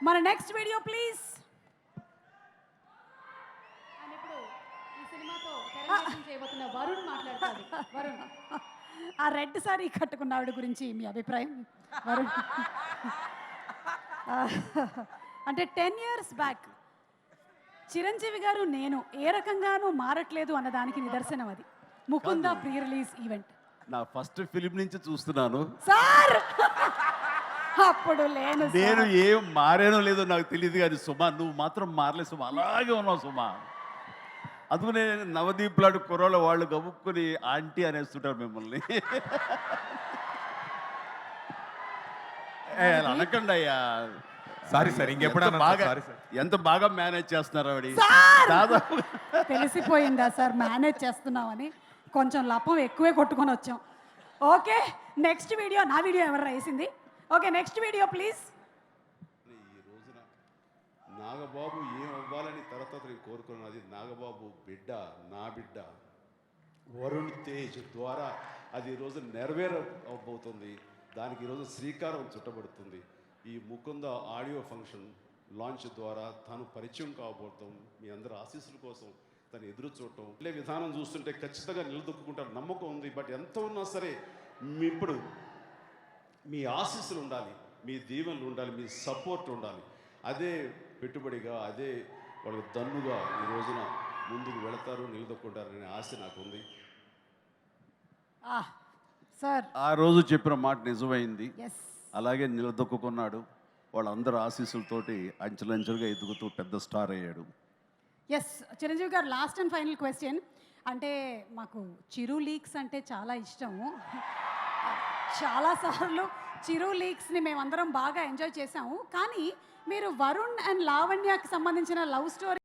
మన next video please. ఇప్పుడు ఈ సినిమాతో తెరకెక్కించ చేయబోతున్న వరుణ్ మాట్లాడతాడు. వరుణ్, ఆ రెడ్ సారీ కట్టుకున్న ఆవిడ గురించి మీ అభిప్రాయం? వరుణ్ అంటే 10 years బ్యాక్ చిరంజీవి గారు నేను ఏ రకంగానూ మారట్లేదు అన్నదానికి నిదర్శనం అది. Mukunda pre release event. నా ఫస్ట్ ఫిలిం నుంచి చూస్తున్నాను. సార్ అప్పుడు లేను నేను ఏం మారేనో లేదో నాకు తెలియదు కానీ సుమా నువ్వు మాత్రం మారలే సుమా, అలాగే ఉన్నావు సుమా. అందుకనే నవదీప్ లాంటి కుర్రోళ్ళ వాళ్ళు గబుక్కుని ఆంటీ అనేస్తుంటారు మిమ్మల్ని. అనకండి అయ్యా. సారీ సార్, ఇంకెప్పుడు బాగా ఎంత బాగా మేనేజ్ చేస్తున్నారు ఆవిడ. దాదాపు తెలిసిపోయిందా సార్ మేనేజ్ చేస్తున్నామని? కొంచెం లపం ఎక్కువే కొట్టుకొని వచ్చాం. Okay next video. నా వీడియో ఎవరు వేసింది? Okay next video please. ఈ రోజున నాగబాబు ఏం అవ్వాలని తర్వాత నేను కోరుకున్నది. నాగబాబు బిడ్డ, నా బిడ్డ వరుణ్ తేజ్ ద్వారా అది ఈరోజు నెరవేరబోతుంది. దానికి ఈరోజు శ్రీకారం చుట్టబడుతుంది. ఈ ముకుంద ఆడియో ఫంక్షన్ లాంచ్ ద్వారా తను పరిచయం కాబోతాం. మీ అందరి ఆశీస్సుల కోసం తను ఎదురు చూడటం ఇట్లే విధానం చూస్తుంటే ఖచ్చితంగా నిలదొక్కుంటారు నమ్మకం ఉంది. బట్ ఎంత ఉన్నా సరే ఇప్పుడు మీ ఆశీస్సులు ఉండాలి, మీ దీవెనలు ఉండాలి, మీ సపోర్ట్ ఉండాలి. అదే పెట్టుబడిగా, అదే వాళ్ళకి దన్నుగా ఈ రోజున ముందుకు వెళతారు, నిలదొక్కుంటారనే ఆశ నాకు ఉంది. సార్ ఆ రోజు చెప్పిన మాట నిజమైంది. ఎస్ అలాగే నిలదొక్కున్నాడు. వాళ్ళందరూ ఆశీస్సులతోటి అంచెలంచెలుగా ఎదుగుతూ పెద్ద స్టార్ అయ్యాడు. ఎస్ చిరంజీవి గారు లాస్ట్ అండ్ ఫైనల్ క్వశ్చన్. అంటే మాకు చిరు లీక్స్ అంటే చాలా ఇష్టము. చాలాసార్లు చిరు లీక్స్ని మేమందరం బాగా ఎంజాయ్ చేసాము. కానీ మీరు వరుణ్ అండ్ లావణ్యకి సంబంధించిన లవ్ స్టోరీ